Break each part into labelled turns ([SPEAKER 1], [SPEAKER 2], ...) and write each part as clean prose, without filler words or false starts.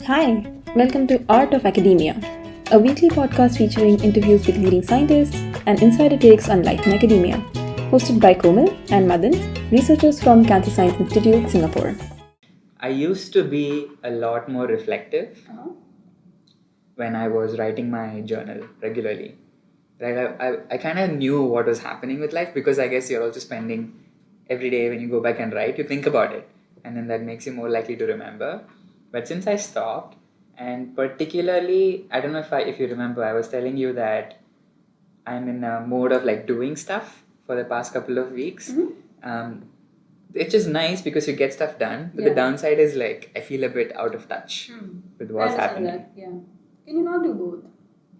[SPEAKER 1] Hi, welcome to Art of Academia, a weekly podcast featuring interviews with leading scientists and insider takes on life in academia, hosted by Komal and Madan, researchers from Cancer Science Institute, Singapore.
[SPEAKER 2] I used to be a lot more reflective when I was writing my journal regularly. Right, I kind of knew what was happening with life because I guess you're also spending every day when you go back and write, you think about it, and then that makes you more likely to remember. But since I stopped, and particularly, I don't know if you remember, I was telling you that I'm in a mode of like doing stuff for the past couple of weeks. It's just nice because you get stuff done, but the downside is like I feel a bit out of touch with what's happening.
[SPEAKER 3] That. Yeah. Can you not do both?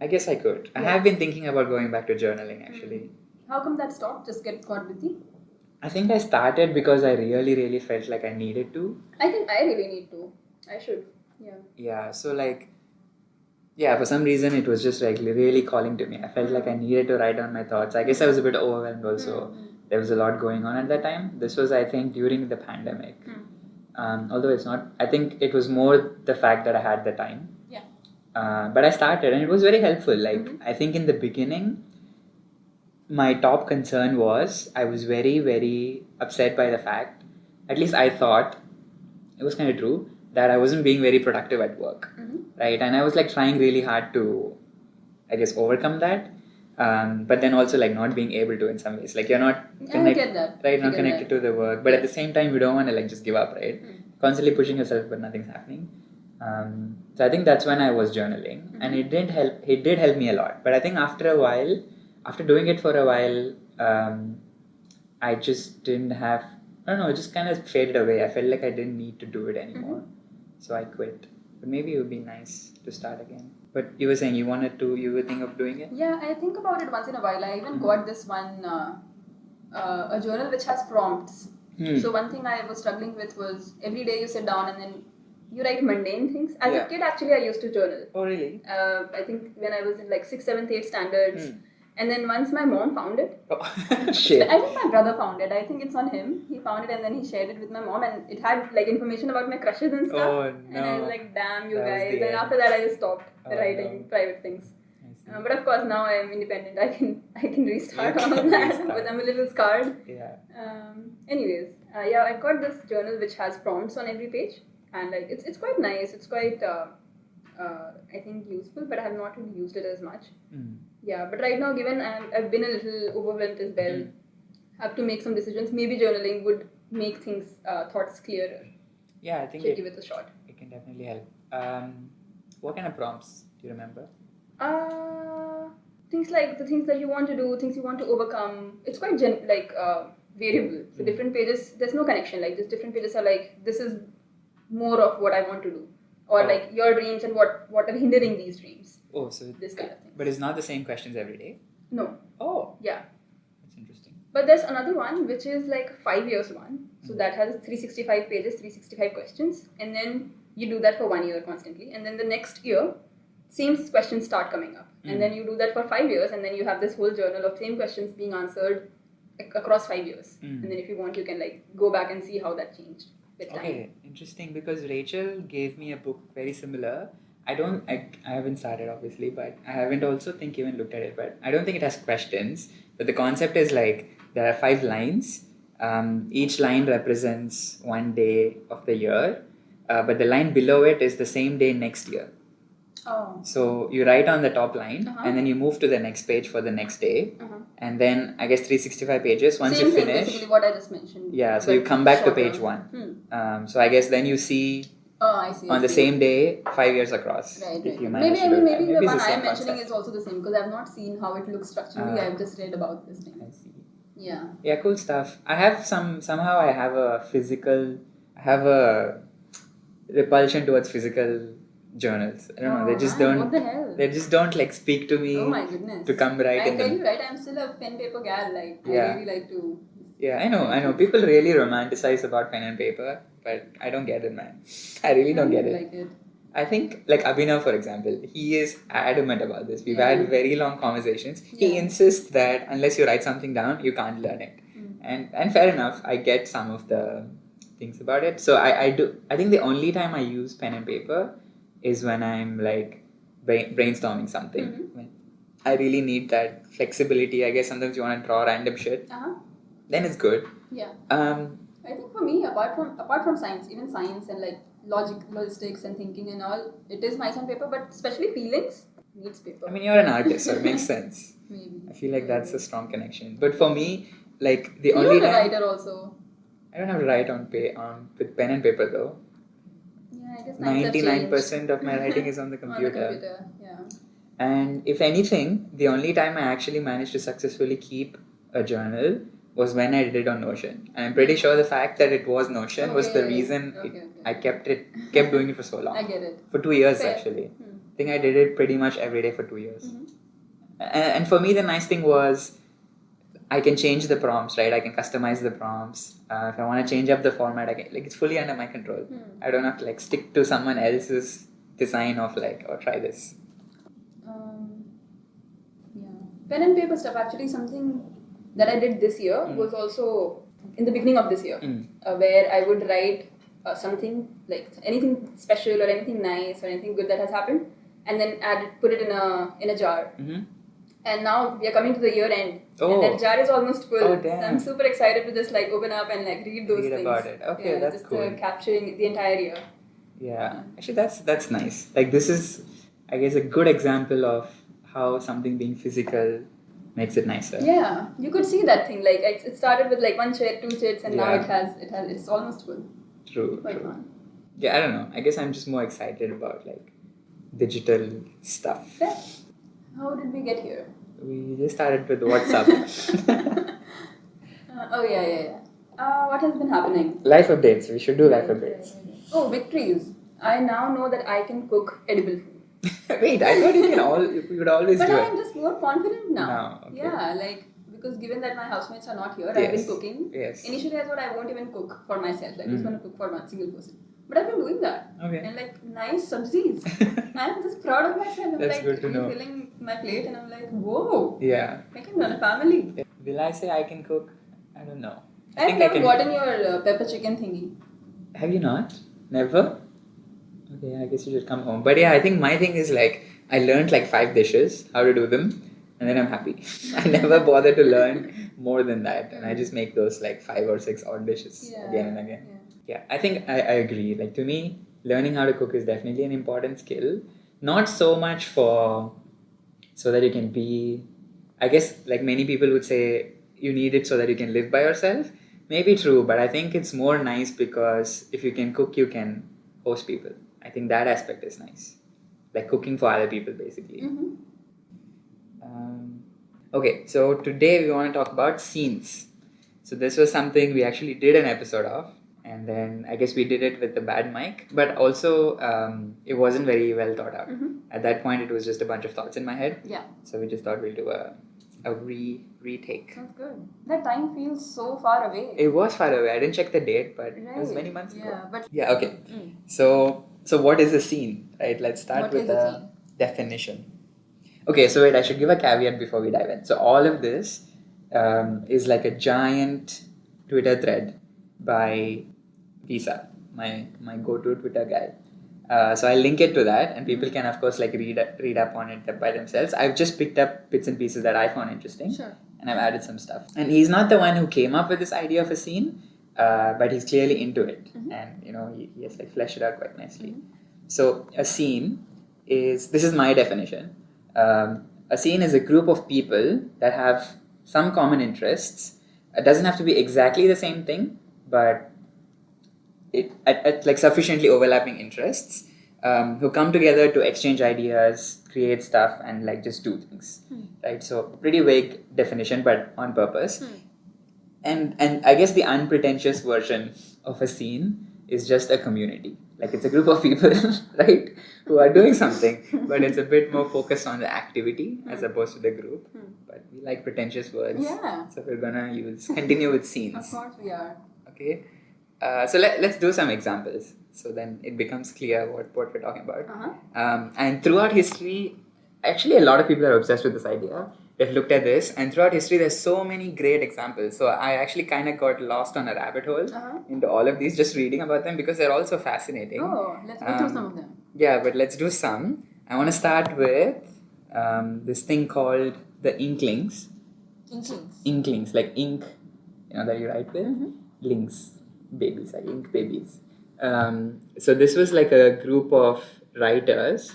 [SPEAKER 2] I guess I could. I have been thinking about going back to journaling actually.
[SPEAKER 3] How come that stopped? Just got busy?
[SPEAKER 2] I think I started because I really felt like I needed to.
[SPEAKER 3] I think I really need to. I should. Yeah.
[SPEAKER 2] Yeah, so like, yeah, for some reason it was just like really calling to me. I felt like I needed to write down my thoughts. I guess I was a bit overwhelmed also. There was a lot going on at that time. This was, I think, during the pandemic. Although it's not, I think it was more the fact that I had the time.
[SPEAKER 3] Yeah.
[SPEAKER 2] But I started and it was very helpful. Like, I think in the beginning, my top concern was I was very upset by the fact, at least I thought, it was kind of true, that I wasn't being very productive at work. Right? And I was like trying really hard to, I guess, overcome that. But then also like not being able to in some ways. Like you're not connected to the work. But at the same time, you don't want to like just give up, right? Constantly pushing yourself, but nothing's happening. So I think that's when I was journaling, and it did help me a lot. But I think after a while, after doing it for a while, I just didn't have, I don't know, it just kind of faded away. I felt like I didn't need to do it anymore. So I quit. But maybe it would be nice to start again. But you were saying you were thinking of doing it?
[SPEAKER 3] Yeah, I think about it once in a while. I even got this one, a journal which has prompts. So one thing I was struggling with was every day you sit down and then you write mundane things. As a kid, actually, I used to journal.
[SPEAKER 2] Oh, really?
[SPEAKER 3] I think when I was in like 6th, 7th, 8th standards. And then once my mom found it,
[SPEAKER 2] shit.
[SPEAKER 3] I think my brother found it. I think it's on him. He found it and then he shared it with my mom, and it had like information about my crushes and stuff.
[SPEAKER 2] Oh, no.
[SPEAKER 3] And I was like, damn, you guys. And after that, I just stopped writing private things. But of course, now I'm independent. I can restart all of that, but I'm a little scarred.
[SPEAKER 2] Yeah.
[SPEAKER 3] Anyways, I got this journal which has prompts on every page, and like it's quite nice. It's quite I think useful, but I have not really used it as much. Yeah, but right now, given I've been a little overwhelmed as well, have to make some decisions. Maybe journaling would make thoughts clearer.
[SPEAKER 2] Yeah, I think
[SPEAKER 3] give it a shot.
[SPEAKER 2] It can definitely help. What kind of prompts do you remember?
[SPEAKER 3] Things like the things that you want to do, things you want to overcome. It's quite variable. So different pages, there's no connection. Like just different pages are like, this is more of what I want to do, or like your dreams and what are hindering these dreams.
[SPEAKER 2] Oh, so
[SPEAKER 3] this kind of thing.
[SPEAKER 2] But it's not the same questions every day?
[SPEAKER 3] No.
[SPEAKER 2] Oh.
[SPEAKER 3] Yeah.
[SPEAKER 2] That's interesting.
[SPEAKER 3] But there's another one which is like 5 years one. So that has 365 pages, 365 questions. And then you do that for 1 year constantly. And then the next year, same questions start coming up. And then you do that for 5 years. And then you have this whole journal of same questions being answered across 5 years. And then if you want, you can like go back and see how that changed with time.
[SPEAKER 2] Okay, interesting, because Rachel gave me a book very similar. I haven't started obviously, but I haven't also even looked at it, but I don't think it has questions. But the concept is like, there are 5 lines. Each line represents 1 day of the year, but the line below it is the same day next year.
[SPEAKER 3] Oh.
[SPEAKER 2] So you write on the top line and then you move to the next page for the next day. And then I guess 365 pages. Once you finish,
[SPEAKER 3] basically what I just mentioned.
[SPEAKER 2] Yeah, so you come back to page 1. So I guess then you see on the same day 5 years across.
[SPEAKER 3] Right.
[SPEAKER 2] If you
[SPEAKER 3] maybe the one I am mentioning
[SPEAKER 2] concept.
[SPEAKER 3] is also the same, because I have not seen how it looks structurally. I've just read about this thing.
[SPEAKER 2] I see.
[SPEAKER 3] Yeah.
[SPEAKER 2] Yeah, cool stuff. I have somehow I have a repulsion towards physical journals. I don't know. They just don't.
[SPEAKER 3] What the hell?
[SPEAKER 2] They just don't like speak to me.
[SPEAKER 3] Oh my goodness.
[SPEAKER 2] To come right in.
[SPEAKER 3] I tell you, right? I'm still a pen paper gal. Like I really like to.
[SPEAKER 2] Yeah, I know. People really romanticize about pen and paper, but I don't get it, man. I really don't get it.
[SPEAKER 3] Like it.
[SPEAKER 2] I think, like Abhinav, for example, he is adamant about this. We've had very long conversations. He insists that unless you write something down, you can't learn it. And fair enough, I get some of the things about it. So I think the only time I use pen and paper is when I'm like brainstorming something.
[SPEAKER 3] Mm-hmm.
[SPEAKER 2] When I really need that flexibility. I guess sometimes you want to draw random shit. Then it's good.
[SPEAKER 3] Yeah.
[SPEAKER 2] Um,
[SPEAKER 3] I think for me, apart from science, even science and like logistics and thinking and all, it is nice on paper, but especially feelings needs paper.
[SPEAKER 2] I mean, you're an artist, so it makes sense.
[SPEAKER 3] Maybe.
[SPEAKER 2] I feel like that's a strong connection. But for me, like the
[SPEAKER 3] You're
[SPEAKER 2] only
[SPEAKER 3] a
[SPEAKER 2] time
[SPEAKER 3] writer also.
[SPEAKER 2] I don't have to write on with pen and paper though.
[SPEAKER 3] Yeah, I guess 99%
[SPEAKER 2] of my writing is on the computer.
[SPEAKER 3] On the computer, yeah.
[SPEAKER 2] And if anything, the only time I actually managed to successfully keep a journal was when I did it on Notion. And I'm pretty sure the fact that it was Notion was the reason I kept doing it for so long.
[SPEAKER 3] I get it.
[SPEAKER 2] For 2 years
[SPEAKER 3] Fair.
[SPEAKER 2] actually. I think I did it pretty much every day for 2 years. And for me, the nice thing was I can change the prompts, right? I can customize the prompts. If I want to change up the format, I can, like, it's fully under my control. I don't have to like stick to someone else's design of like, or try this.
[SPEAKER 3] Yeah, pen and paper stuff. Actually, something that I did this year was also in the beginning of this year, where I would write something like anything special or anything nice or anything good that has happened, and then put it in a jar. And now we are coming to the year end, and that jar is almost full.
[SPEAKER 2] Oh, damn.
[SPEAKER 3] So I'm super excited to just like open up and like read those things.
[SPEAKER 2] About it. Okay,
[SPEAKER 3] yeah,
[SPEAKER 2] that's
[SPEAKER 3] just,
[SPEAKER 2] cool.
[SPEAKER 3] Capturing the entire year.
[SPEAKER 2] Yeah, actually, that's nice. Like this is, I guess, a good example of how something being physical makes it nicer.
[SPEAKER 3] Yeah, you could see that thing. Like it started with like 1 chair, 2 chairs, and now it's almost full.
[SPEAKER 2] True.
[SPEAKER 3] Quite fun.
[SPEAKER 2] Yeah, I don't know. I guess I'm just more excited about like digital stuff.
[SPEAKER 3] Yeah. How did we get here?
[SPEAKER 2] We just started with WhatsApp.
[SPEAKER 3] What has been happening?
[SPEAKER 2] Life updates. We should do life updates.
[SPEAKER 3] Oh, victories! I now know that I can cook edible food.
[SPEAKER 2] Wait, I thought you would always
[SPEAKER 3] but
[SPEAKER 2] do it.
[SPEAKER 3] I'm just more confident now.
[SPEAKER 2] Okay.
[SPEAKER 3] Yeah, like because given that my housemates are not here, I've been cooking.
[SPEAKER 2] Yes.
[SPEAKER 3] Initially, I thought I won't even cook for myself. Like, I just want to cook for one single person. But I've been doing that.
[SPEAKER 2] Okay.
[SPEAKER 3] And like nice sabzis. I'm just proud of myself. I'm
[SPEAKER 2] That's
[SPEAKER 3] like
[SPEAKER 2] good to know.
[SPEAKER 3] filling my plate, and I'm like, whoa.
[SPEAKER 2] Yeah.
[SPEAKER 3] I can run a family.
[SPEAKER 2] Will I say I can cook? I don't know.
[SPEAKER 3] I've never gotten your pepper chicken thingy.
[SPEAKER 2] Have you not? Never? Okay, I guess you should come home. But yeah, I think my thing is like, I learned like 5 dishes, how to do them, and then I'm happy. I never bother to learn more than that. And I just make those like 5 or 6 odd dishes again and again. Yeah, I think I agree. Like to me, learning how to cook is definitely an important skill. Not so much so that you can be, I guess like many people would say you need it so that you can live by yourself. Maybe true, but I think it's more nice because if you can cook, you can host people. I think that aspect is nice. Like cooking for other people basically. Okay, so today we want to talk about scenes. So this was something we actually did an episode of. And then I guess we did it with the bad mic, but also it wasn't very well thought out. At that point, it was just a bunch of thoughts in my head. Yeah. So we just thought we'll do a retake.
[SPEAKER 3] That's good. That time feels so far away.
[SPEAKER 2] It was far away. I didn't check the date, but it was many months ago.
[SPEAKER 3] Yeah,
[SPEAKER 2] okay. So what is a scene, right? Let's start with the definition. Okay, so wait, I should give a caveat before we dive in. So all of this is like a giant Twitter thread by Visa, my go-to Twitter guy. So I'll link it to that, and people can of course like read up on it by themselves. I've just picked up bits and pieces that I found interesting, and I've added some stuff. And he's not the one who came up with this idea of a scene, but he's clearly into it, and he has like fleshed it out quite nicely. So a scene this is my definition. A scene is a group of people that have some common interests. It doesn't have to be exactly the same thing, but at like sufficiently overlapping interests, who come together to exchange ideas, create stuff, and like just do things, right? So pretty vague definition, but on purpose. And I guess the unpretentious version of a scene is just a community. Like it's a group of people, right, who are doing something, but it's a bit more focused on the activity as opposed to the group. But we like pretentious words, so we're gonna continue with scenes.
[SPEAKER 3] Of course we are.
[SPEAKER 2] Okay. So let's do some examples, so then it becomes clear what we're talking about. And throughout history, actually a lot of people are obsessed with this idea. They've looked at this, and throughout history there's so many great examples. So I actually kind of got lost on a rabbit hole into all of these, just reading about them, because they're all so fascinating.
[SPEAKER 3] Oh, let's go through some of them.
[SPEAKER 2] Yeah, but let's do some. I want to start with this thing called the Inklings. Inklings, like ink, that you write with. Links, babies, like ink babies. So this was like a group of writers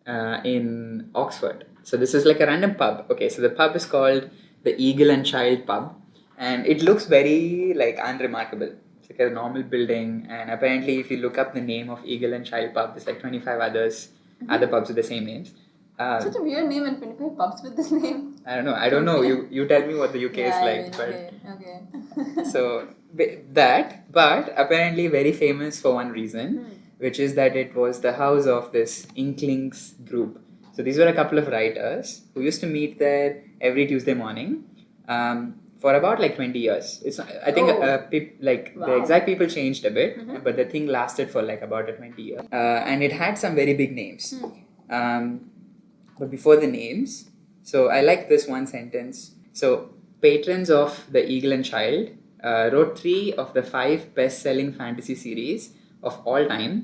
[SPEAKER 2] in Oxford. So this is like a random pub. Okay, so the pub is called the Eagle and Child Pub, and it looks very like unremarkable. It's like a normal building, and apparently if you look up the name of Eagle and Child Pub, there's like 25 other pubs with the same names.
[SPEAKER 3] Such a weird name, and 25 pubs with this name.
[SPEAKER 2] I don't know. You tell me what the UK is like.
[SPEAKER 3] Okay.
[SPEAKER 2] So but apparently very famous for one reason, which is that it was the house of this Inklings group. So these were a couple of writers who used to meet there every Tuesday morning for about like 20 years. I think the exact people changed a bit, but the thing lasted for like about 20 years. And it had some very big names. But before the names, so I like this one sentence. So patrons of the Eagle and Child wrote 3 of the 5 best-selling fantasy series of all time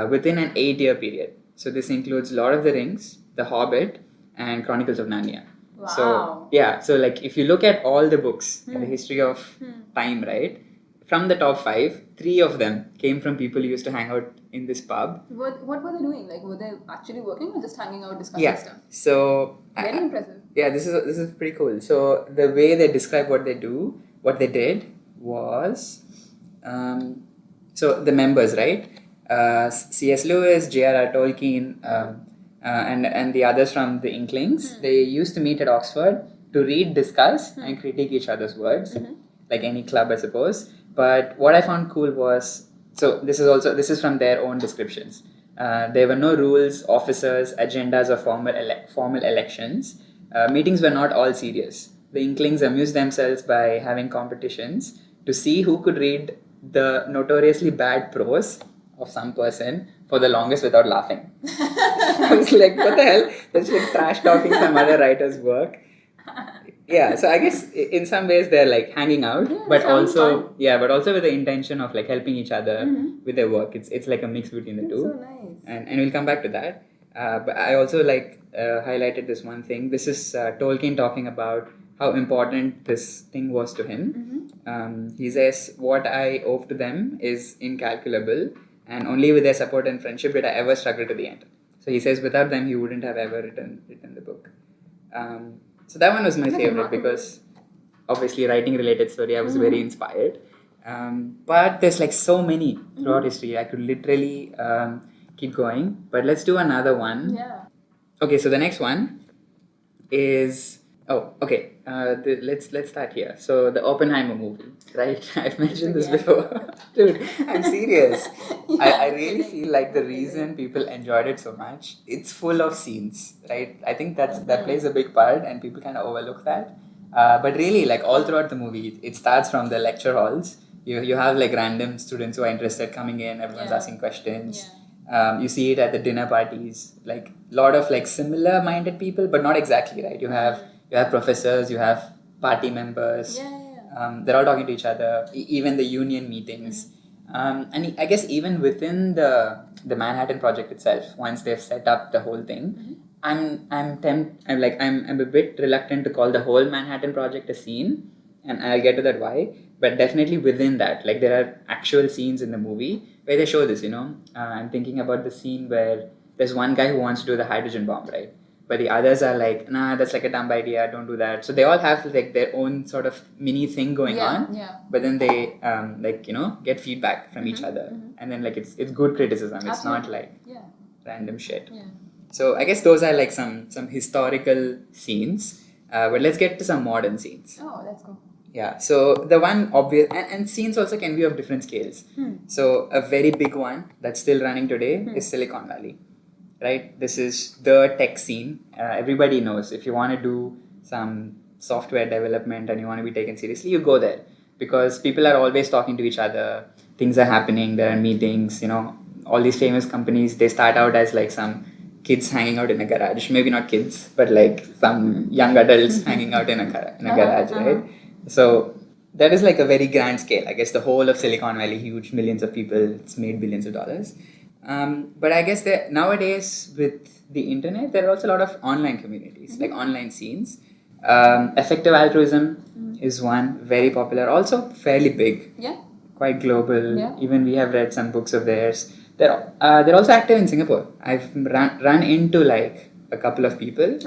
[SPEAKER 2] within an 8-year period. So this includes Lord of the Rings, The Hobbit, and Chronicles of Narnia.
[SPEAKER 3] Wow.
[SPEAKER 2] So like if you look at all the books in the history of time, right? From the top 5, 3 of them came from people who used to hang out in this pub.
[SPEAKER 3] What were they doing? Like, were they actually working or just hanging out discussing stuff?
[SPEAKER 2] So
[SPEAKER 3] very impressive.
[SPEAKER 2] Yeah, this is pretty cool. So the way they describe what they did was, so the members, right? C.S. Lewis, J.R.R. Tolkien, and the others from the Inklings. They used to meet at Oxford to read, discuss, and critique each other's works, like any club, I suppose. But what I found cool was, so this is from their own descriptions. There were no rules, officers, agendas, or formal elections. Meetings were not all serious. The Inklings amused themselves by having competitions to see who could read the notoriously bad prose of some person for the longest without laughing. I was like, what the hell? That's like trash talking some other writer's work. Yeah, so I guess in some ways they're like hanging out, but also with the intention of like helping each other with their work. It's like a mix between the two.
[SPEAKER 3] So nice.
[SPEAKER 2] And we'll come back to that. But I also highlighted this one thing. This is Tolkien talking about how important this thing was to him. He says, "What I owe to them is incalculable, and only with their support and friendship did I ever struggle to the end." So he says, without them, he wouldn't have ever written the book. So that one was my favorite because obviously writing related story, I was very inspired. But there's like so many throughout history. I could literally keep going. But let's do another one.
[SPEAKER 3] Yeah.
[SPEAKER 2] Okay, so the next one is let's start here. So the Oppenheimer movie, right? I've mentioned this before. Dude, I'm serious. I really feel like the reason people enjoyed it so much, it's full of scenes, right? I think that plays a big part, and people kind of overlook that. But really, like all throughout the movie, it starts from the lecture halls. You have like random students who are interested coming in. Everyone's asking questions. You see it at the dinner parties, like a lot of like similar minded people, but not exactly, right? You have professors, you have party members. They're all talking to each other. Even the union meetings, and I guess even within the Manhattan Project itself, once they've set up the whole thing, I'm a bit reluctant to call the whole Manhattan Project a scene, and I'll get to that why. But definitely within that, like there are actual scenes in the movie where they show this. I'm thinking about the scene where there's one guy who wants to do the hydrogen bomb, right? But the others are like, nah, that's like a dumb idea, don't do that. So they all have like their own sort of mini thing going on. But then they get feedback from each other, and then like it's good criticism. It's not like random shit. So I guess those are like some historical scenes. But let's get to some modern scenes.
[SPEAKER 3] Oh, let's go.
[SPEAKER 2] Yeah, so the one obvious, and scenes also can be of different scales. So a very big one that's still running today is Silicon Valley, right? This is the tech scene. Everybody knows if you want to do some software development and you want to be taken seriously, you go there because people are always talking to each other. Things are happening. There are meetings. All these famous companies, they start out as like some kids hanging out in a garage. Maybe not kids, but like some young adults hanging out in a garage, right? So that is like a very grand scale. I guess the whole of Silicon Valley, huge, millions of people, it's made billions of dollars. But I guess that nowadays with the internet, there are also a lot of online communities, like online scenes. Effective altruism is one, very popular, also fairly big, quite global. Even we have read some books of theirs. They're also active in Singapore. I've run into like a couple of people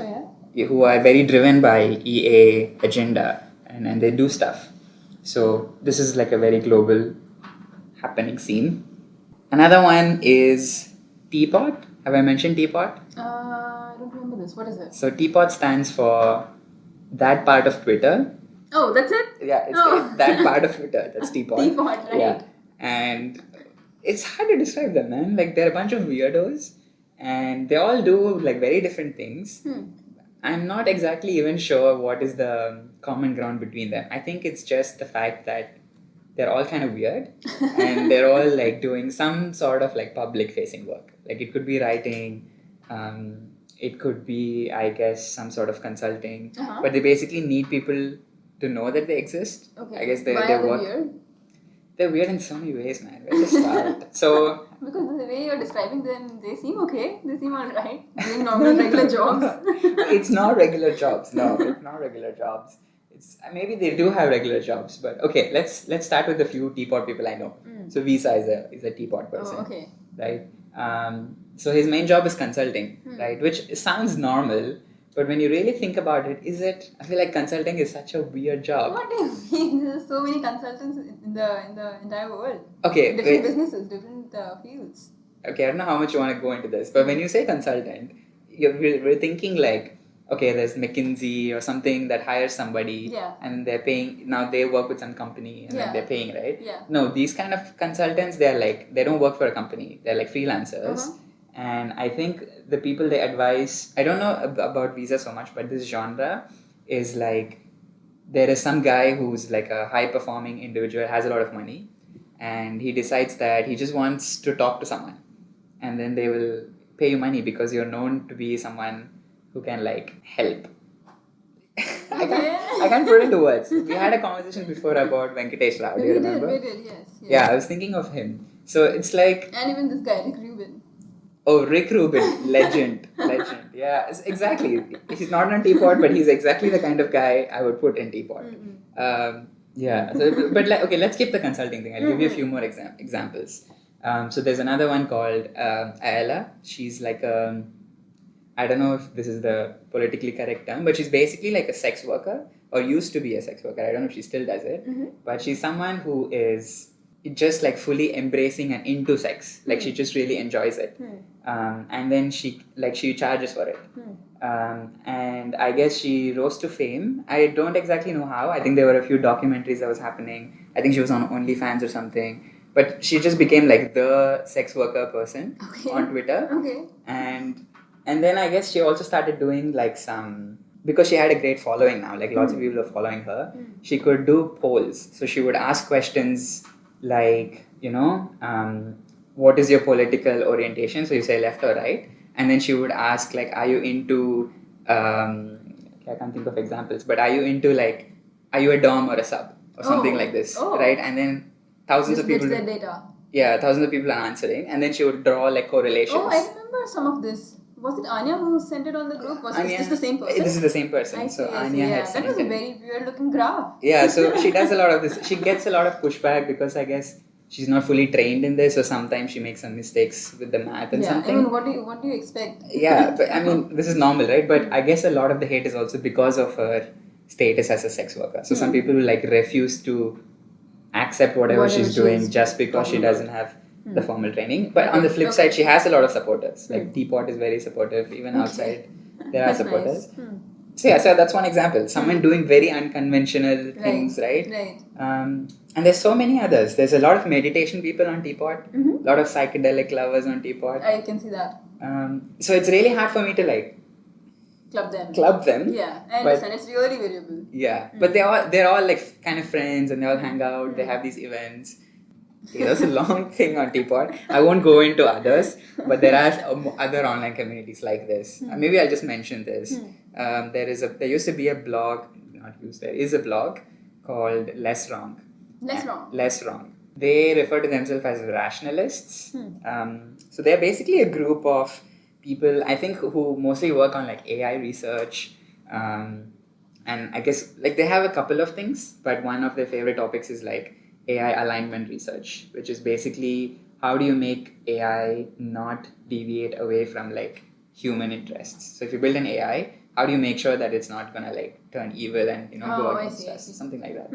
[SPEAKER 2] who are very driven by EA agenda and they do stuff. So this is like a very global happening scene. Another one is tpot. Have I mentioned tpot?
[SPEAKER 3] I don't remember this. What is it?
[SPEAKER 2] So tpot stands for that part of Twitter.
[SPEAKER 3] Oh, that's it?
[SPEAKER 2] Yeah, it's that part of Twitter. That's tpot.
[SPEAKER 3] Tpot, right?
[SPEAKER 2] Yeah, and it's hard to describe them, man. Like they're a bunch of weirdos, and they all do like very different things. I'm not exactly even sure what is the common ground between them. I think it's just the fact that they're all kind of weird and they're all like doing some sort of like public facing work. Like it could be writing, it could be, I guess, some sort of consulting, but they basically need people to know that they exist.
[SPEAKER 3] Okay.
[SPEAKER 2] I guess they
[SPEAKER 3] Why are they
[SPEAKER 2] work.
[SPEAKER 3] weird?
[SPEAKER 2] They're weird in so many ways, man. Where to start? So
[SPEAKER 3] Because the way you're describing them, they seem okay. They seem alright. Doing normal, regular jobs.
[SPEAKER 2] it's not regular jobs. No, it's not regular jobs. It's maybe they do have regular jobs, but okay. Let's start with a few teapot people I know. So Visa is a teapot person,
[SPEAKER 3] Oh, okay.
[SPEAKER 2] right? So his main job is consulting, right? Which sounds normal, but when you really think about it, is it? I feel like consulting is such a weird job.
[SPEAKER 3] What do you mean? There's so many consultants in the entire world.
[SPEAKER 2] Okay,
[SPEAKER 3] Different businesses, different fields.
[SPEAKER 2] Okay, I don't know how much you want to go into this, but when you say consultant, we're thinking like, okay, there's McKinsey or something that hires somebody and they're paying, now they work with some company and then they're paying, right? No, these kind of consultants, they're like, they don't work for a company, they're like freelancers. And I think the people they advise, I don't know about Visa so much, but this genre is like, there is some guy who's like a high performing individual, has a lot of money, and he decides that he just wants to talk to someone. And then they will pay you money because you're known to be someone who can like help. I can't put it into words. We had a conversation before about Venkatesh Rao. Do you remember?
[SPEAKER 3] We did, yes.
[SPEAKER 2] Yeah, I was thinking of him. So it's like...
[SPEAKER 3] And even this guy, Rick Rubin.
[SPEAKER 2] Oh, Rick Rubin. Legend. Yeah, exactly. He's not on Teapot, but he's exactly the kind of guy I would put in Teapot. Yeah. So, but like, okay, let's keep the consulting thing. I'll give you a few more examples. So there's another one called Ayala. She's like I don't know if this is the politically correct term, but she's basically like a sex worker, or used to be a sex worker. I don't know if she still does it, but she's someone who is just like fully embracing and into sex. Like she just really enjoys it. And then she charges for it. And I guess she rose to fame. I don't exactly know how. I think there were a few documentaries that was happening. I think she was on OnlyFans or something. But she just became like the sex worker person on Twitter. And then I guess she also started doing like some, because she had a great following now, like lots of people are following her, she could do polls. So she would ask questions like, what is your political orientation? So you say left or right. And then she would ask like, are you into, I can't think of examples, but are you into like, are you a dom or a sub? Or something like this, right? And then thousands of people...
[SPEAKER 3] Their data.
[SPEAKER 2] Yeah, thousands of people are answering. And then she would draw like correlations.
[SPEAKER 3] Oh, I remember some of this. Was it Anya who sent it on the group? Was this the same person?
[SPEAKER 2] This is the same person.
[SPEAKER 3] I see,
[SPEAKER 2] so Anya had
[SPEAKER 3] that was a very weird looking graph.
[SPEAKER 2] Yeah, so she does a lot of this. She gets a lot of pushback because I guess she's not fully trained in this, so sometimes she makes some mistakes with the math and something.
[SPEAKER 3] I mean, what do you expect?
[SPEAKER 2] Yeah, but I mean, this is normal, right? But I guess a lot of the hate is also because of her status as a sex worker. So some people will like refuse to accept whatever she's doing just because she doesn't have the formal training. But on the flip side, she has a lot of supporters. Like Teapot is very supportive. Even outside, there are supporters. Nice. So that's one example. Someone doing very unconventional things, right? And there's so many others. There's a lot of meditation people on Teapot. A lot of psychedelic lovers on Teapot.
[SPEAKER 3] I can see that.
[SPEAKER 2] So it's really hard for me to like club them.
[SPEAKER 3] Yeah, I understand. It's really variable.
[SPEAKER 2] Yeah, but they're all like kind of friends, and they all hang out. They have these events. Okay, that's a long thing on Teapot. I won't go into others, but there are other online communities like this. Maybe I'll just mention this. There used to be a blog, not used, there is a blog called lesswrong. Lesswrong. They refer to themselves as rationalists. So they're basically a group of people, I think, who mostly work on like AI research. And I guess like they have a couple of things, but one of their favorite topics is like AI alignment research, which is basically how do you make AI not deviate away from like human interests. So if you build an AI, how do you make sure that it's not gonna like turn evil and go against us, something like that.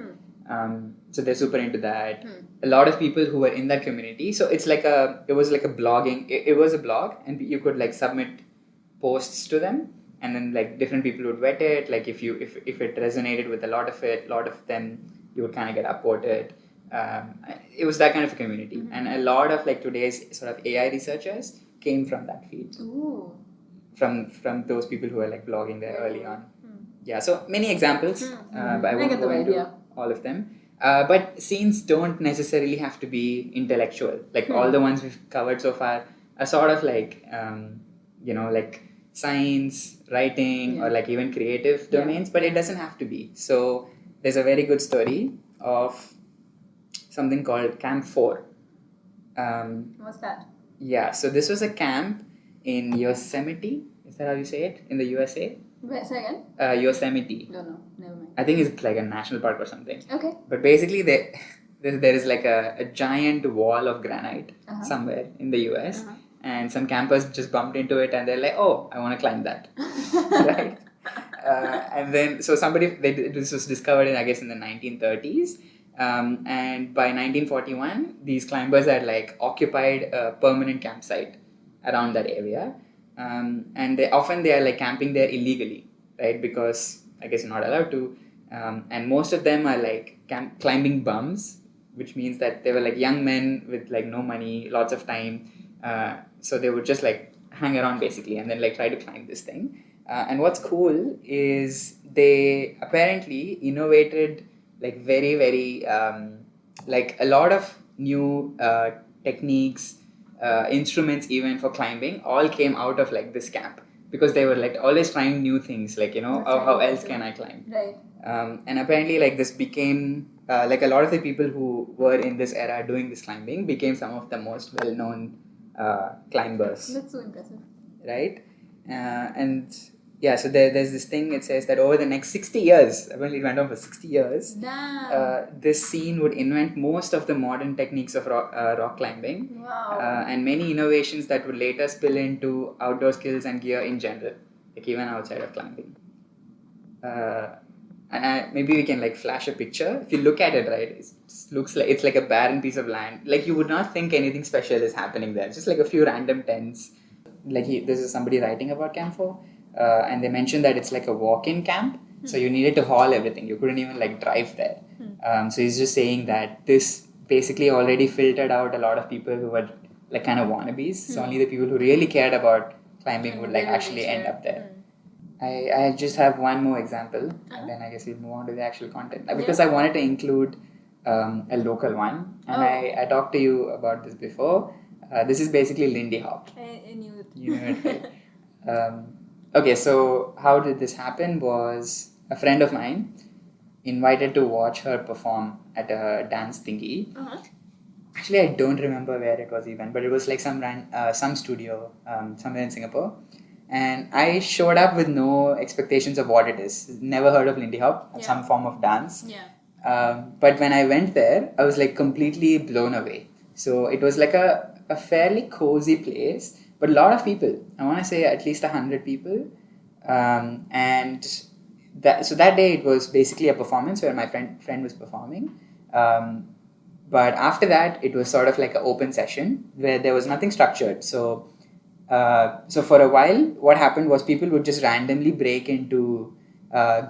[SPEAKER 2] So they're super into that. A lot of people who were in that community. So it was like a blogging. It was a blog, and you could like submit posts to them, and then like different people would vet it. Like if it resonated with a lot of them, you would kind of get upvoted. It was that kind of a community, and a lot of like today's sort of AI researchers came from that field.
[SPEAKER 3] Ooh.
[SPEAKER 2] From those people who were like blogging there early on. Yeah, so many examples, but I won't go into all of them. But scenes don't necessarily have to be intellectual. Like all the ones we've covered so far are sort of like like science, writing, or like even creative domains, but it doesn't have to be. So there's a very good story of something called Camp 4.
[SPEAKER 3] What's that?
[SPEAKER 2] Yeah, so this was a camp in Yosemite. Is that how you say it? In the USA?
[SPEAKER 3] Wait, say again?
[SPEAKER 2] Yosemite.
[SPEAKER 3] No, never mind.
[SPEAKER 2] I think it's like a national park or something.
[SPEAKER 3] Okay.
[SPEAKER 2] But basically, there is like a giant wall of granite somewhere in the US, and some campers just bumped into it, and they're like, "Oh, I want to climb that," right? And then so this was discovered in, I guess, in the 1930s. And by 1941, these climbers had like occupied a permanent campsite around that area, and they are like camping there illegally, right? Because I guess you're not allowed to, and most of them are like climbing bums, which means that they were like young men with like no money, lots of time, so they would just like hang around basically, and then like try to climb this thing. And what's cool is they apparently innovated like very very like a lot of new techniques, instruments even for climbing all came out of like this camp, because they were like always trying new things, like how else can I climb,
[SPEAKER 3] right?
[SPEAKER 2] And apparently like this became like a lot of the people who were in this era doing this climbing became some of the most well-known climbers.
[SPEAKER 3] That's so impressive,
[SPEAKER 2] right? And yeah, so there's this thing. It says that over the next 60 years, apparently it went on for 60 years, this scene would invent most of the modern techniques of rock climbing.
[SPEAKER 3] Wow.
[SPEAKER 2] And many innovations that would later spill into outdoor skills and gear in general, like even outside of climbing. And maybe we can like flash a picture. If you look at it, right, it looks like it's like a barren piece of land. Like you would not think anything special is happening there. It's just like a few random tents. Like this is somebody writing about Camp 4. And they mentioned that it's like a walk-in camp, so you needed to haul everything. You couldn't even like drive there. So he's just saying that this basically already filtered out a lot of people who were like kind of wannabes. So only the people who really cared about climbing would like actually end up there. I just have one more example, and then I guess we'll move on to the actual content, because I wanted to include a local one, and I talked to you about this before. This is basically Lindy Hop.
[SPEAKER 3] I knew it.
[SPEAKER 2] You know it, right? Okay, so how did this happen was a friend of mine invited to watch her perform at a dance thingy. Actually, I don't remember where it was even, but it was like some studio somewhere in Singapore. And I showed up with no expectations of what it is. Never heard of Lindy Hop, some form of dance. But when I went there, I was like completely blown away. So it was like a fairly cozy place, but a lot of people. I want to say at least 100 people. And that day it was basically a performance where my friend was performing. But after that, it was sort of like an open session where there was nothing structured. So for a while, what happened was people would just randomly break into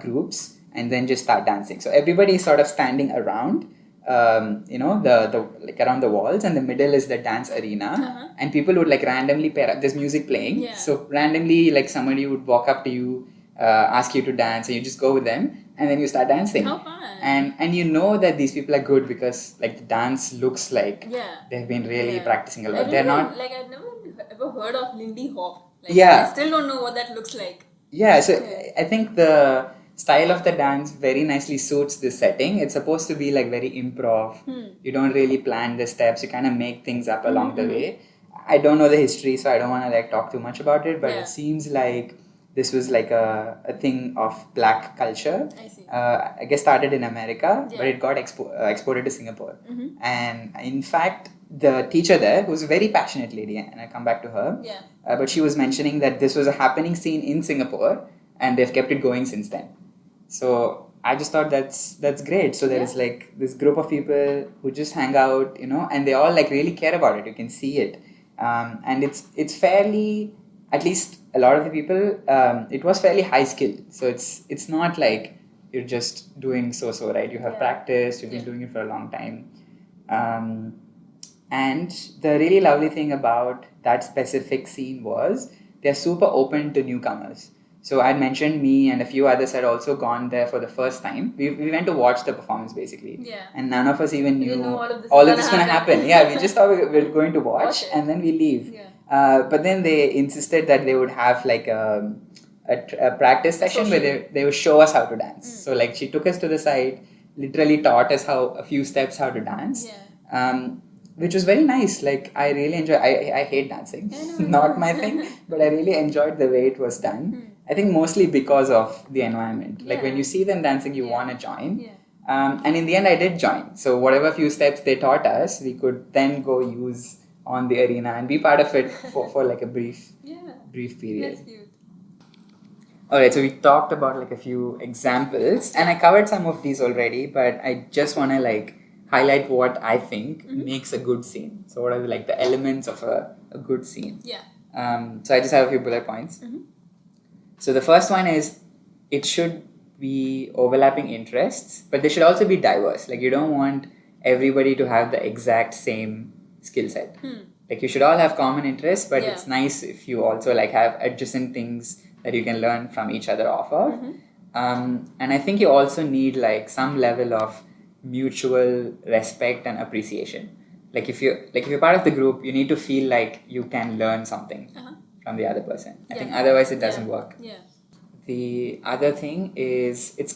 [SPEAKER 2] groups and then just start dancing. So everybody is sort of standing around, the like around the walls, and the middle is the dance arena, and people would like randomly pair up. There's music playing, so randomly like somebody would walk up to you, ask you to dance, and you just go with them, and then you start dancing.
[SPEAKER 4] How fun.
[SPEAKER 2] And you know that these people are good because like the dance looks like
[SPEAKER 4] Yeah.
[SPEAKER 2] they've been really
[SPEAKER 4] Yeah.
[SPEAKER 2] practicing a
[SPEAKER 4] I
[SPEAKER 2] lot. They're
[SPEAKER 4] don't know,
[SPEAKER 2] not.
[SPEAKER 4] like, I've never ever heard of Lindy Hop. Like,
[SPEAKER 2] Yeah.
[SPEAKER 4] I still don't know what that looks like.
[SPEAKER 2] Yeah, so
[SPEAKER 4] Yeah.
[SPEAKER 2] I think the style of the dance very nicely suits this setting. It's supposed to be like very improv. You don't really plan the steps. You kind of make things up along the way. I don't know the history, so I don't want to like talk too much about it. But
[SPEAKER 4] Yeah.
[SPEAKER 2] it seems like this was like a thing of black culture.
[SPEAKER 4] I see.
[SPEAKER 2] I guess started in America, but
[SPEAKER 4] Yeah.
[SPEAKER 2] it got exported to Singapore. And in fact, the teacher there, who's a very passionate lady, and I come back to her.
[SPEAKER 4] Yeah.
[SPEAKER 2] But she was mentioning that this was a happening scene in Singapore, and they've kept it going since then. So I just thought that's great. So there is like this group of people who just hang out, and they all like really care about it. You can see it, and it's fairly, at least a lot of the people, it was fairly high skill. So it's not like you're just doing so right. You have practiced. You've been doing it for a long time. And the really lovely thing about that specific scene was they're super open to newcomers. So I'd mentioned me and a few others had also gone there for the first time. We went to watch the performance basically.
[SPEAKER 4] Yeah.
[SPEAKER 2] And none of us even
[SPEAKER 4] We
[SPEAKER 2] knew
[SPEAKER 4] didn't know all of this
[SPEAKER 2] going to happen. Yeah, we just thought we were going to watch
[SPEAKER 4] it.
[SPEAKER 2] and then we leave.
[SPEAKER 4] Yeah.
[SPEAKER 2] But then they insisted that they would have like a practice session where they would show us how to dance. So like she took us to the side, literally taught us a few steps how to dance.
[SPEAKER 4] Yeah.
[SPEAKER 2] Which was very nice. Like I really enjoy. I hate dancing, not my thing, but I really enjoyed the way it was done. I think mostly because of the environment. Like when you see them dancing, you want to join.
[SPEAKER 4] Yeah.
[SPEAKER 2] And in the end, I did join. So whatever few steps they taught us, we could then go use on the arena and be part of it for like a brief period.
[SPEAKER 4] That's cute.
[SPEAKER 2] Alright, so we talked about like a few examples, and I covered some of these already, but I just want to like highlight what I think makes a good scene. So what are like the elements of a good scene?
[SPEAKER 4] Yeah.
[SPEAKER 2] So I just have a few bullet points. So the first one is it should be overlapping interests, but they should also be diverse. Like you don't want everybody to have the exact same skill set. Like you should all have common interests, but it's nice if you also like have adjacent things that you can learn from each other off of. And I think you also need like some level of mutual respect and appreciation. Like if you're part of the group, you need to feel like you can learn something from the other person. I think otherwise it doesn't work.
[SPEAKER 4] Yeah.
[SPEAKER 2] The other thing is it's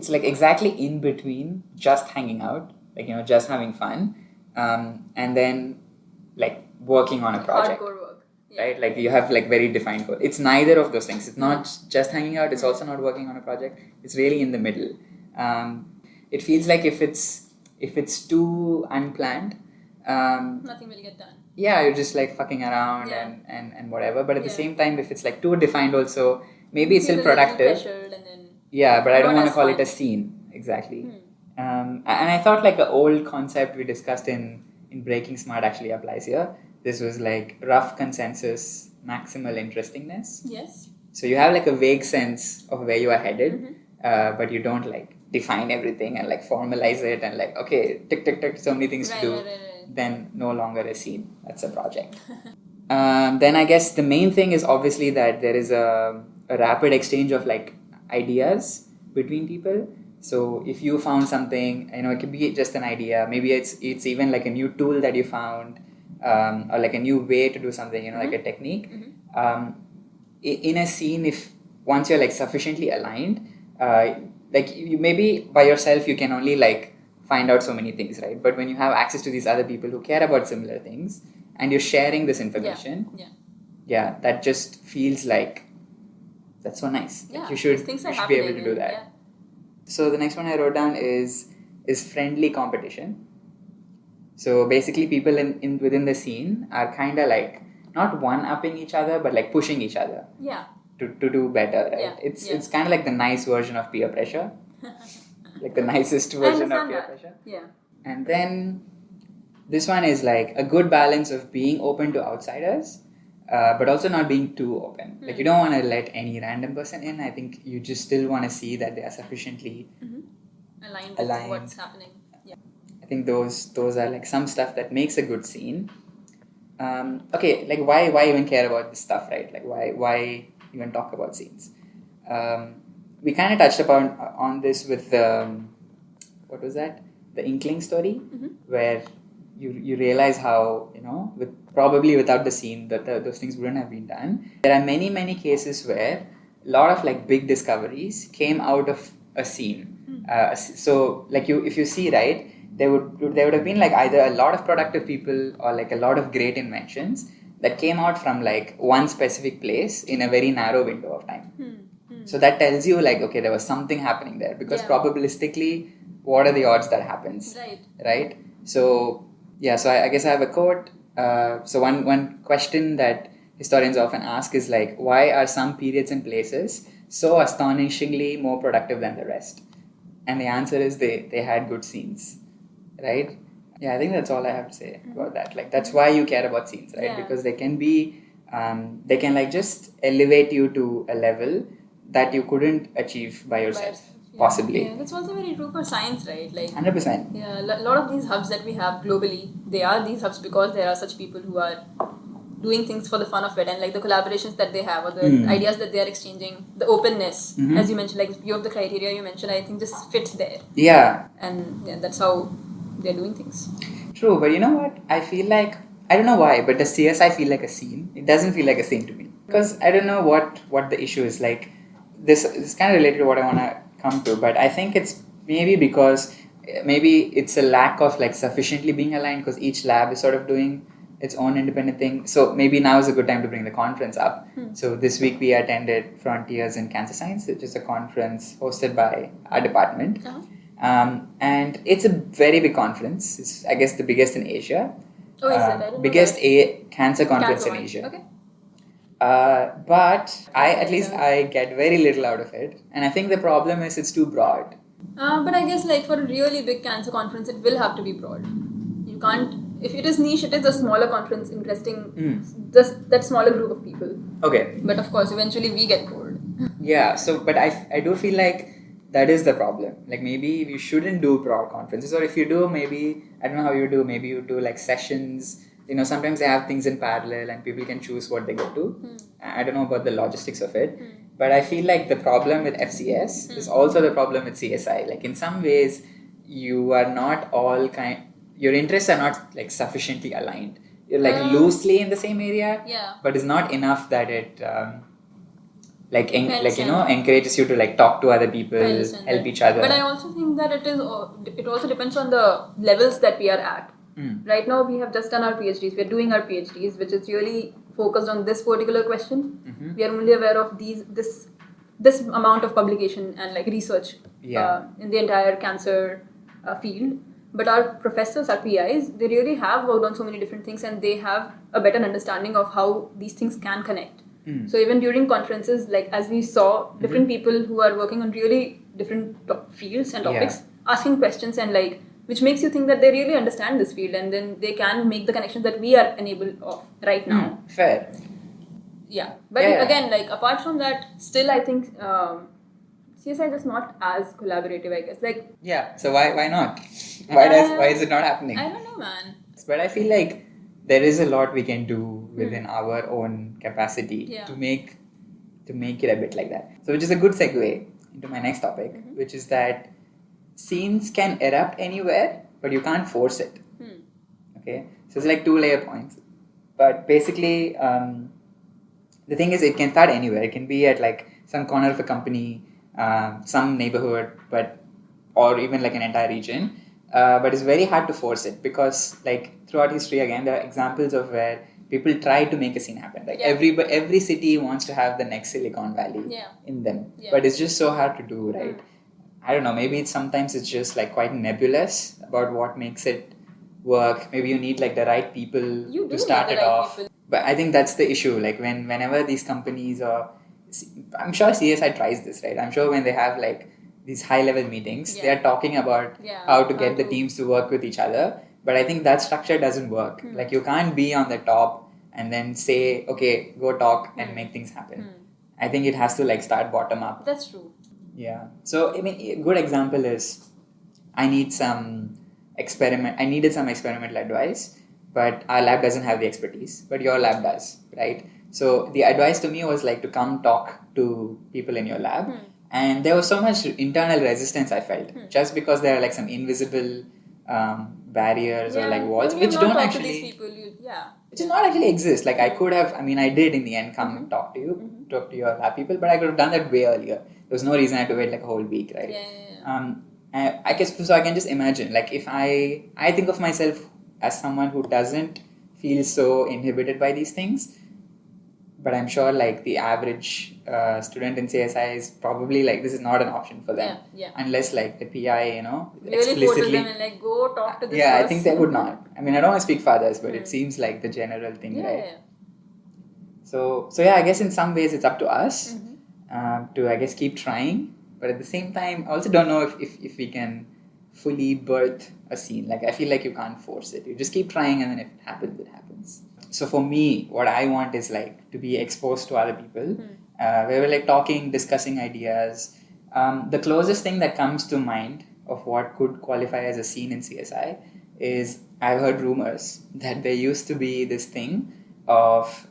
[SPEAKER 2] like exactly in between just hanging out, like just having fun, and then like working on a project.
[SPEAKER 4] Hardcore work.
[SPEAKER 2] Right, like you have like very defined goal. It's neither of those things. It's not just hanging out. It's also not working on a project. It's really in the middle. It feels like if it's too unplanned,
[SPEAKER 4] Nothing will get done.
[SPEAKER 2] yeah, you're just like fucking around and whatever. But at the same time, if it's like too defined, also maybe it's still productive.
[SPEAKER 4] Pressured and then
[SPEAKER 2] Yeah, but I don't
[SPEAKER 4] not
[SPEAKER 2] want to
[SPEAKER 4] as
[SPEAKER 2] call
[SPEAKER 4] fun.
[SPEAKER 2] it a scene exactly. And I thought like the old concept we discussed in Breaking Smart actually applies here. This was like rough consensus, maximal interestingness.
[SPEAKER 4] Yes.
[SPEAKER 2] So you have like a vague sense of where you are headed, but you don't like define everything and like formalize it and like, okay, tick, tick, tick, so many things to do.
[SPEAKER 4] Right.
[SPEAKER 2] Then no longer a scene. That's a project. Then I guess the main thing is obviously that there is a rapid exchange of like ideas between people. So if you found something, it could be just an idea. Maybe it's even like a new tool that you found, or like a new way to do something. Like a technique. In a scene, if once you're like sufficiently aligned, like you maybe by yourself you can only like find out so many things, right? But when you have access to these other people who care about similar things and you're sharing this information, that just feels like that's so nice.
[SPEAKER 4] Yeah,
[SPEAKER 2] Like you should
[SPEAKER 4] things are
[SPEAKER 2] be able to
[SPEAKER 4] happening
[SPEAKER 2] do that.
[SPEAKER 4] Yeah.
[SPEAKER 2] So the next one I wrote down is friendly competition. So basically people in within the scene are kind of like not one-upping each other, but like pushing each other
[SPEAKER 4] Yeah.
[SPEAKER 2] to do better, right?
[SPEAKER 4] Yeah,
[SPEAKER 2] It's kind of like the nice version of peer pressure, like the nicest version of peer pressure.
[SPEAKER 4] Yeah.
[SPEAKER 2] And then this one is like a good balance of being open to outsiders, but also not being too open. Like you don't want to let any random person in. I think you just still want to see that they are sufficiently
[SPEAKER 4] Aligned with what's happening. Yeah.
[SPEAKER 2] I think those are like some stuff that makes a good scene. Okay, like why even care about this stuff, right? Like why even talk about scenes? we kind of touched upon on this with what was that? The Inkling story, where you realize how, probably without the scene that those things wouldn't have been done. There are many cases where a lot of like big discoveries came out of a scene. So like if you see, right, there would have been like either a lot of productive people or like a lot of great inventions that came out from like one specific place in a very narrow window of time. So that tells you like, okay, there was something happening there, because probabilistically, what are the odds that happens? Right? So yeah, so I guess I have a quote. So one question that historians often ask is like, why are some periods and places so astonishingly more productive than the rest? And the answer is they had good scenes, right? Yeah, I think that's all I have to say about that. Like, that's why you care about scenes, right? Because they can be, they can like just elevate you to a level that you couldn't achieve by yourself, possibly.
[SPEAKER 4] Yeah, that's also very true for science, right? Like
[SPEAKER 2] 100%.
[SPEAKER 4] Yeah, a lot of these hubs that we have globally, they are these hubs because there are such people who are doing things for the fun of it, and like the collaborations that they have or the ideas that they are exchanging, the openness, as you mentioned, like few of the criteria you mentioned, I think just fits there.
[SPEAKER 2] Yeah.
[SPEAKER 4] And that's how they're doing things.
[SPEAKER 2] True, but you know what? I feel like, I don't know why, but does CSI feel like a scene? It doesn't feel like a scene to me. Because I don't know what the issue is. Like, this is kind of related to what I want to come to, but I think it's maybe because maybe it's a lack of like sufficiently being aligned, because each lab is sort of doing its own independent thing. So maybe now is a good time to bring the conference up. So this week we attended Frontiers in Cancer Science, which is a conference hosted by our department. And it's a very big conference. It's, I guess, the biggest in Asia.
[SPEAKER 4] Oh, is it? I didn't
[SPEAKER 2] biggest
[SPEAKER 4] know
[SPEAKER 2] cancer conference in Asia. Okay. But I get very little out of it, and I think the problem is it's too broad.
[SPEAKER 4] But I guess like for a really big cancer conference, it will have to be broad. You can't. If it is niche, it is a smaller conference interesting just that smaller group of people.
[SPEAKER 2] Okay.
[SPEAKER 4] But of course, eventually we get bored.
[SPEAKER 2] Yeah. So, but I do feel like that is the problem. Like maybe we shouldn't do broad conferences, or if you do, maybe I don't know how you do. Maybe you do like sessions. Sometimes they have things in parallel and people can choose what they go to. I don't know about the logistics of it, but I feel like the problem with FCS is also the problem with CSI. Like in some ways, you are not all your interests are not like sufficiently aligned. You're like loosely in the same area, but it's not enough that it encourages you to like talk to other people, help each other.
[SPEAKER 4] But I also think that it also depends on the levels that we are at. Right now we have just done our PhDs. We're doing our PhDs, which is really focused on this particular question. We are only aware of this amount of publication and like research in the entire cancer field. But our professors, our PIs, they really have worked on so many different things, and they have a better understanding of how these things can connect. So even during conferences, like as we saw, different people who are working on really different fields and topics asking questions, and like which makes you think that they really understand this field, and then they can make the connections that we are enabled of right now.
[SPEAKER 2] Fair.
[SPEAKER 4] Yeah. But again, like apart from that, still I think CSI is just not as collaborative, I guess. Like
[SPEAKER 2] so why not? Why is it not happening?
[SPEAKER 4] I don't know, man.
[SPEAKER 2] But I feel like there is a lot we can do within our own capacity to make it a bit like that. So which is a good segue into my next topic, which is that scenes can erupt anywhere, but you can't force it. Okay, so it's like 2 layer points. But basically, the thing is, it can start anywhere. It can be at like some corner of a company, some neighborhood, or even like an entire region. But it's very hard to force it, because like throughout history, again, there are examples of where people try to make a scene happen. Like every city wants to have the next Silicon Valley in them, but it's just so hard to do, right? I don't know, maybe sometimes it's just like quite nebulous about what makes it work. Maybe you need like the right people to start it off. But I think that's the issue. Like whenever these companies I'm sure CSI tries this, right? I'm sure when they have like these high level meetings, they are talking about how to get the teams to work with each other. But I think that structure doesn't work. Like you can't be on the top and then say, okay, go talk and make things happen. I think it has to like start bottom up.
[SPEAKER 4] That's true.
[SPEAKER 2] Yeah. So, I mean, a good example is I needed some experimental advice, but our lab doesn't have the expertise, but your lab does, right? So the advice to me was like to come talk to people in your lab And there was so much internal resistance I felt, just because there are like some invisible barriers or like walls, which don't actually,
[SPEAKER 4] these people,
[SPEAKER 2] which does not actually exist. Like I could have, I did in the end come talk to you, talk to your lab people, but I could have done that way earlier. There was no reason I had to wait like a whole week, right? I guess so. I can just imagine, like, if I think of myself as someone who doesn't feel so inhibited by these things, but I'm sure like the average student in CSI is probably like, this is not an option for them, unless like the PI,
[SPEAKER 4] really
[SPEAKER 2] explicitly
[SPEAKER 4] forces them and like, go talk to this
[SPEAKER 2] I
[SPEAKER 4] person.
[SPEAKER 2] think they would not. I don't want to speak for others, but it seems like the general thing, right? So yeah, I guess in some ways it's up to us to, I guess, keep trying. But at the same time, I also don't know if we can fully birth a scene. Like, I feel like you can't force it. You just keep trying, and then if it happens, it happens. So for me, what I want is like to be exposed to other people. Where we're like talking, discussing ideas. The closest thing that comes to mind of what could qualify as a scene in CSI is, I've heard rumors that there used to be this thing of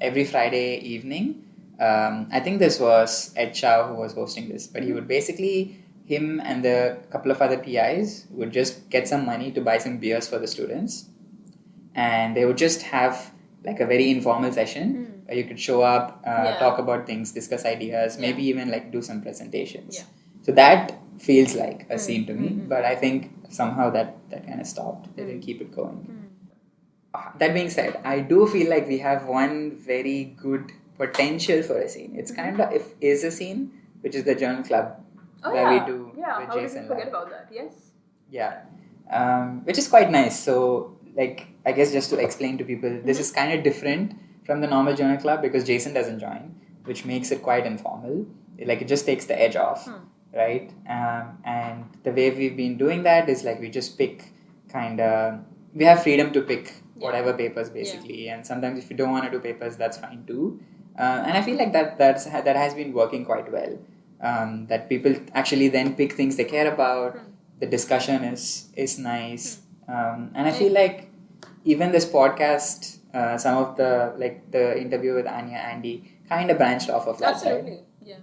[SPEAKER 2] every Friday evening. I think this was Ed Chow who was hosting this, but he would basically, him and the couple of other PIs would just get some money to buy some beers for the students, and they would just have like a very informal session where you could show up, talk about things, discuss ideas, maybe even like do some presentations. So that feels like a scene to me, but I think somehow that kind of stopped. They didn't keep it going. That being said, I do feel like we have one very good potential for a scene. It's kind of is a scene, which is the journal club that we do with
[SPEAKER 4] how
[SPEAKER 2] Jason.
[SPEAKER 4] did we forget about that? Yes.
[SPEAKER 2] Yeah, which is quite nice. So, like, I guess just to explain to people, this is kind of different from the normal journal club because Jason doesn't join, which makes it quite informal. It just takes the edge off, right? And the way we've been doing that is like we just pick we have freedom to pick whatever papers basically, and sometimes if you don't want to do papers, that's fine too. And I feel like that has been working quite well. That people actually then pick things they care about. The discussion is nice, and I feel like even this podcast, some of the interview with Anya, Andy, kind of branched off of that side.
[SPEAKER 4] Yeah.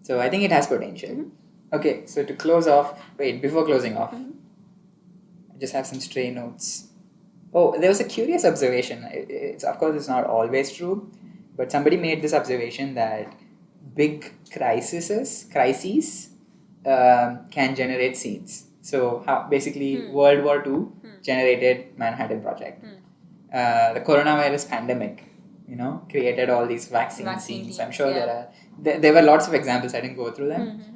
[SPEAKER 2] So I think it has potential. Okay, so to close off, before closing off, I just have some stray notes. Oh, there was a curious observation. Of course, it's not always true, but somebody made this observation that big crises can generate scenes. So basically, World War II generated Manhattan Project. The coronavirus pandemic, created all these vaccine scenes. I'm sure there were lots of examples. I didn't go through them.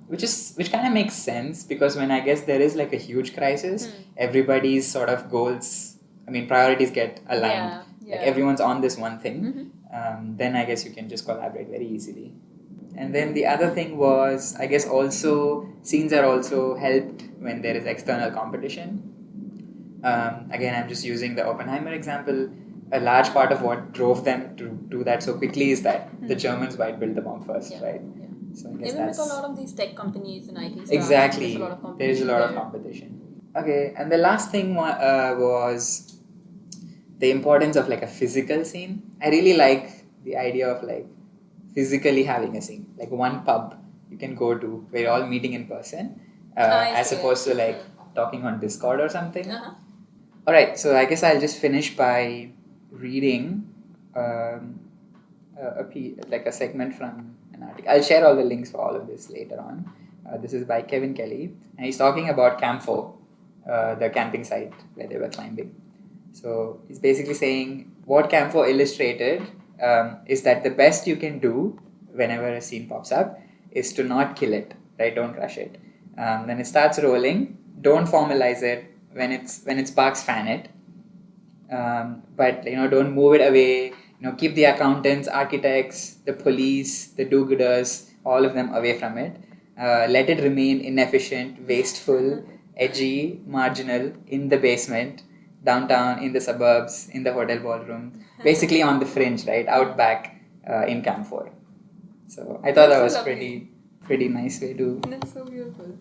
[SPEAKER 2] Which kind of makes sense because when I guess there is like a huge crisis, everybody's sort of goals, priorities get aligned. Like everyone's on this one thing. Then I guess you can just collaborate very easily. And then the other thing was, I guess also scenes are also helped when there is external competition. Again, I'm just using the Oppenheimer example. A large part of what drove them to do that so quickly is that the Germans might build the bomb first, right? So I guess
[SPEAKER 4] even with a lot of these tech companies and IT stuff,
[SPEAKER 2] exactly,
[SPEAKER 4] there is a lot of
[SPEAKER 2] competition. Okay, and the last thing was the importance of like a physical scene. I really like the idea of like physically having a scene, like one pub you can go to where you're all meeting in person, as opposed to like talking on Discord or something. All right, so I guess I'll just finish by reading a segment from an article. I'll share all the links for all of this later on. This is by Kevin Kelly, and he's talking about Camp 4, the camping site where they were climbing. So he's basically saying what Camp 4 illustrated is that the best you can do whenever a scene pops up is to not kill it, right? Don't crush it. When it starts rolling, don't formalize it. When it sparks, fan it. But don't move it away. Keep the accountants, architects, the police, the do-gooders, all of them away from it. Let it remain inefficient, wasteful, edgy, marginal, in the basement, downtown, in the suburbs, in the hotel ballroom, basically on the fringe, right? Out back in Camp 4. So I thought that was pretty nice way to...
[SPEAKER 4] That's so beautiful.